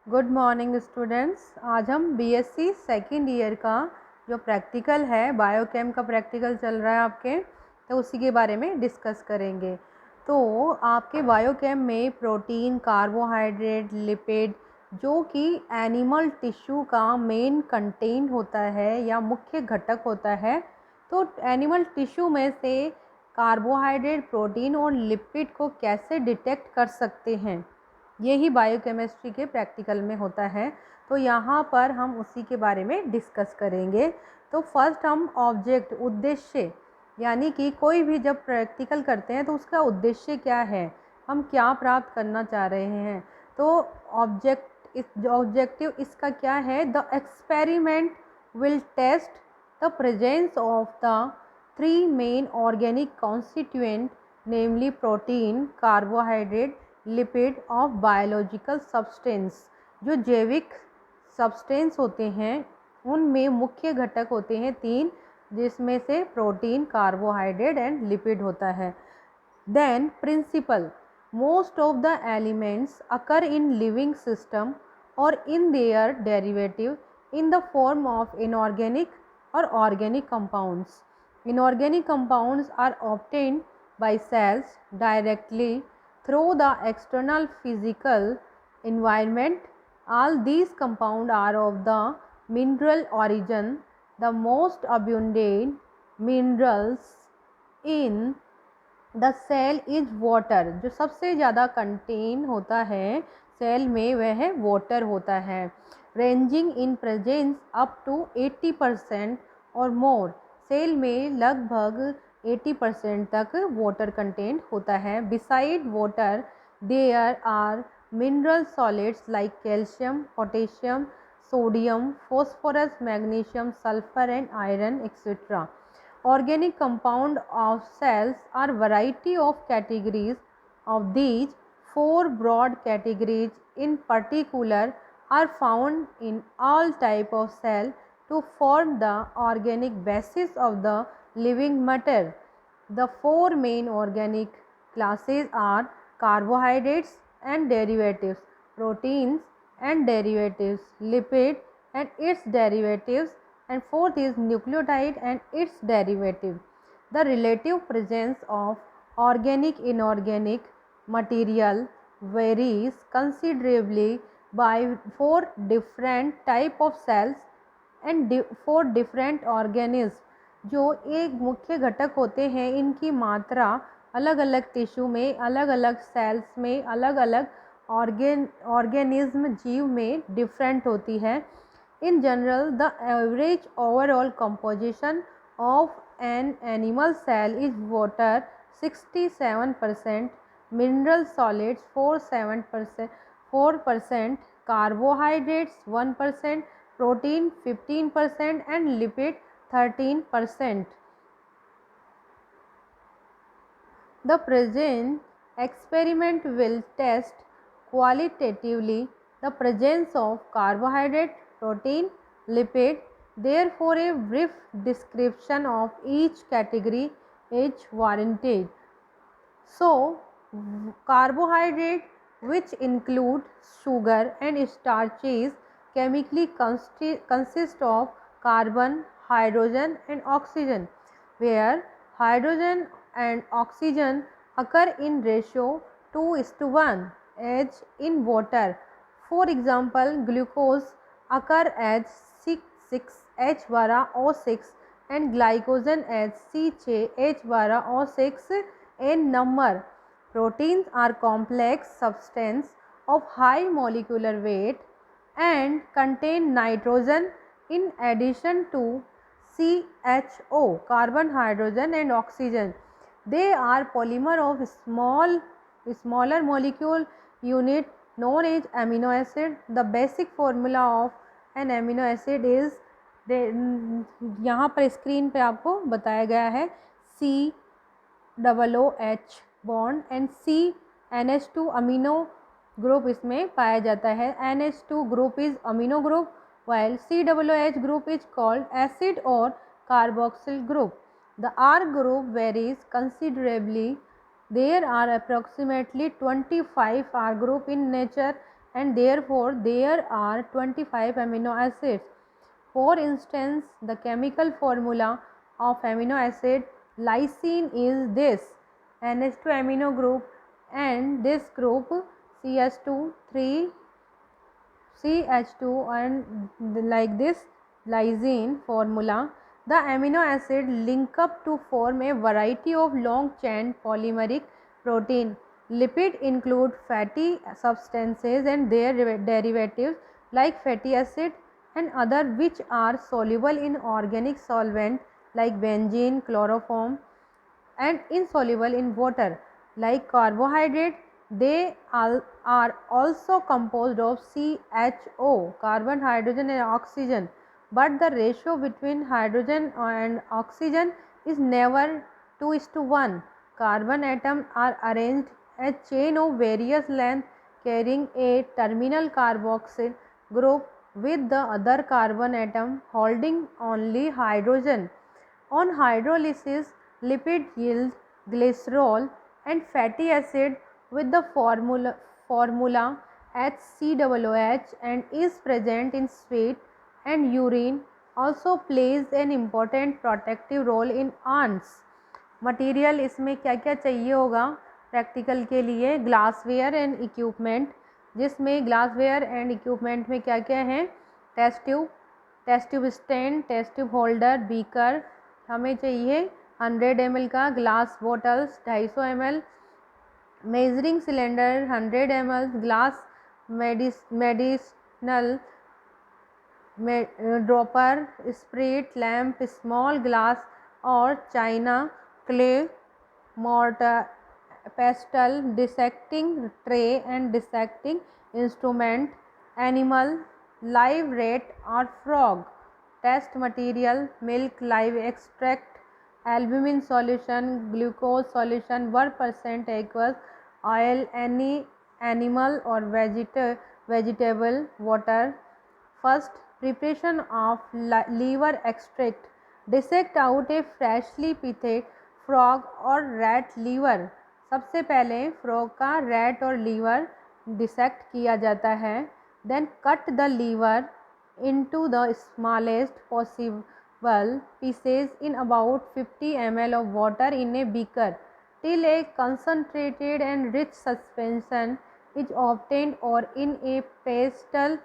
Good morning students. आज हम BSc second year का जो प्रैक्टिकल है, बायोकेम का प्रैक्टिकल चल रहा है आपके, तो उसी के बारे में डिस्कस करेंगे। तो आपके बायोकेम में प्रोटीन, कार्बोहाइड्रेट, लिपिड जो कि एनिमल टिश्यू का मेन कंटेंट होता है या मुख्य घटक होता है, तो एनिमल टिश्यू में से कार्बोहाइड्रेट, प्रोटीन और लिपिड को कैसे डिटेक्ट कर सकते हैं, यही बायोकेमिस्ट्री के प्रैक्टिकल में होता है। तो यहाँ पर हम उसी के बारे में डिस्कस करेंगे। तो फर्स्ट हम ऑब्जेक्ट, उद्देश्य, यानी कि कोई भी जब प्रैक्टिकल करते हैं तो उसका उद्देश्य क्या है, हम क्या प्राप्त करना चाह रहे हैं। तो ऑब्जेक्टिव इसका क्या है, the experiment will test the presence of the three main organic constituent, namely protein, carbohydrate, lipid of biological substance. जो जैविक सब्सटेंस होते हैं उनमें मुख्य घटक होते हैं तीन, जिसमें से प्रोटीन, कार्बोहाइड्रेट एंड लिपिड होता है। Then principal, most of the elements occur in living system और in their derivative in the form of inorganic और organic compounds. Inorganic compounds are obtained by cells directly through the external physical environment. All these compounds are of the mineral origin. The most abundant minerals in the cell is water. जो सबसे ज़्यादा contain होता है cell में वह है water होता है, ranging in presence up to 80% और मोर। सेल में लगभग 80% तक वाटर कंटेंट होता है। Beside water there are mineral solids like calcium, potassium, sodium, phosphorus, magnesium, sulfur and iron, etc. Organic compound of cells are variety of categories. Of these, four broad categories in particular are found in all type of cell to form the organic basis of the living matter. The four main organic classes are carbohydrates and derivatives, proteins and derivatives, lipid and its derivatives, and fourth is nucleotide and its derivative. The relative presence of organic inorganic material varies considerably by four different type of cells and four different organisms. जो एक मुख्य घटक होते हैं, इनकी मात्रा अलग अलग टिश्यू में, अलग अलग सेल्स में, अलग अलग ऑर्गेनिज्म, जीव में डिफरेंट होती है। In general, the average overall composition of an animal cell is water 67%, mineral solids 4%, carbohydrates 1%, protein 15% and lipid 13%. The present experiment will test qualitatively the presence of carbohydrate, protein, lipid. Therefore, a brief description of each category is warranted. So, carbohydrate, which include sugar and starches, chemically consist of carbon, hydrogen and oxygen, where hydrogen and oxygen occur in ratio 2:1 as in water. For example, glucose occur as C6H12O6 and glycogen as C6H12O6 in number. Proteins are complex substances of high molecular weight and contain nitrogen in addition to CHO, carbon, hydrogen and oxygen. They are polymer of smaller molecule unit known as amino acid. The basic formula of an amino acid is, यहाँ पर screen पे आपको बताया गया है, COOH bond and CNH2 amino group इसमें पाया जाता है। NH2 group is amino group while COOH group is called acid or carboxyl group. The R group varies considerably. There are approximately 25 R group in nature and therefore there are 25 amino acids. For instance, the chemical formula of amino acid lysine is this: NH2 amino group, and this group CH2 3 CH2, and like this lysine formula, the amino acid link up to form a variety of long chain polymeric protein. Lipid include fatty substances and their derivatives like fatty acid and other, which are soluble in organic solvent like benzene, chloroform, and insoluble in water. Like carbohydrate, they are also composed of CHO, carbon, hydrogen and oxygen, but the ratio between hydrogen and oxygen is never 2:1. Carbon atoms are arranged as chain of various length carrying a terminal carboxyl group with the other carbon atom holding only hydrogen. On hydrolysis, lipid yield glycerol and fatty acid with the formula HCOOH and is present in sweat, and urine also plays an important protective role in ants. Material इसमें क्या क्या चाहिए होगा practical के लिए? Glassware and equipment, जिसमें glassware and equipment में क्या क्या है? Test tube stand, test tube holder, beaker हमें चाहिए 100 ml का, glass bottles 250 ml, measuring cylinder 100 ml, glass medicinal dropper, spirit lamp, small glass और china, clay, mortar, pestle, dissecting tray and dissecting instrument, animal, live rat or frog. Test material: milk, live extract, albumin solution, glucose solution 1% aqueous, oil, any animal or vegetable, water. First, preparation of liver extract. Dissect out a freshly pitted frog or rat liver. सबसे पहले frog का rat और liver dissect किया जाता है. Then cut the liver into the smallest possible pieces in about 50 ml of water in a beaker till a concentrated and rich suspension is obtained, or in a pestle.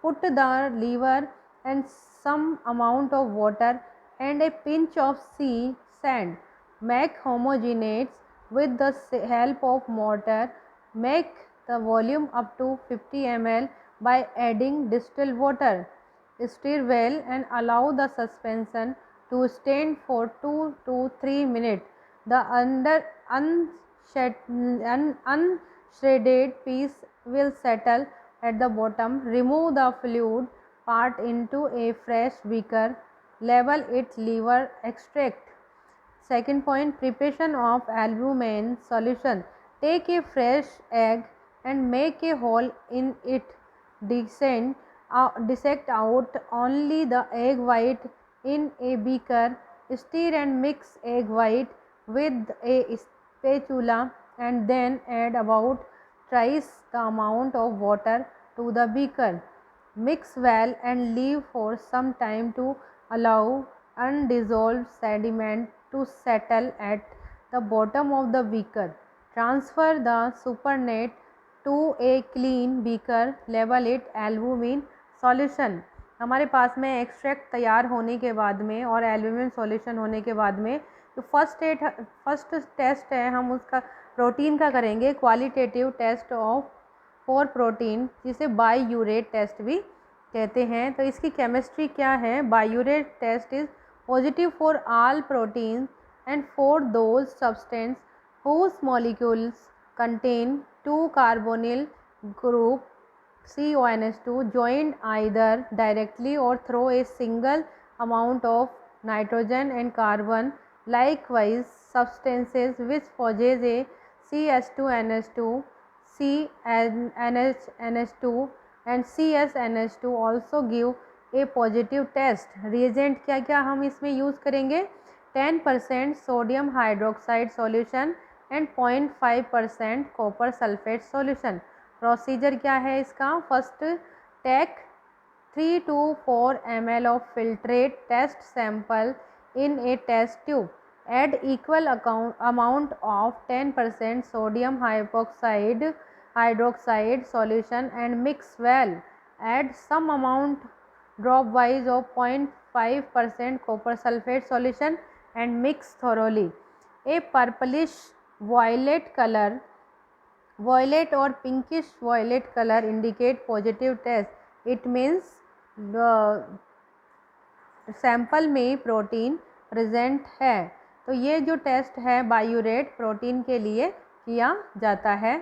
Put the liver and some amount of water and a pinch of sea sand. Make homogeneous with the help of mortar. Make the volume up to 50 ml by adding distilled water. Stir well and allow the suspension to stand for 2 to 3 minutes. The unshredded piece will settle at the bottom. Remove the fluid part into a fresh beaker. Label it liver extract. Second point, preparation of albumin solution. Take a fresh egg and make a hole in it. Dissect out only the egg white in a beaker. Stir and mix egg white with a spatula and then add about thrice the amount of water to the beaker. Mix well and leave for some time to allow undissolved sediment to settle at the bottom of the beaker. Transfer the supernatant to a clean beaker. Label it albumin solution. हमारे पास में extract तैयार होने के बाद में और albumin solution होने के बाद में जो फर्स्ट टेस्ट है हम उसका प्रोटीन का करेंगे, qualitative test of for protein, जिसे बाईयूरेट टेस्ट भी कहते हैं. तो इसकी केमिस्ट्री क्या है? Biuret test is positive for all protein and for those substance whose molecules contain 2 carbonyl group CONH2 joined either directly or through a single amount of nitrogen and carbon. Likewise, substances which possess a CH2NH2, CNH2 and CSNH2 also give a positive test. Reagent क्या क्या हम इसमें use करेंगे? 10% sodium hydroxide solution and 0.5% copper sulfate solution. Procedure क्या है इसका? First, take 3 to 4 ml of filtrate test sample in a test tube. Add equal amount of 10% sodium hydroxide solution and mix well. Add some amount dropwise of 0.5% copper sulfate solution and mix thoroughly. A purplish violet color, violet or pinkish violet color indicate positive test. It means the sample में protein present है। तो ये जो test है biuret protein के लिए किया जाता है।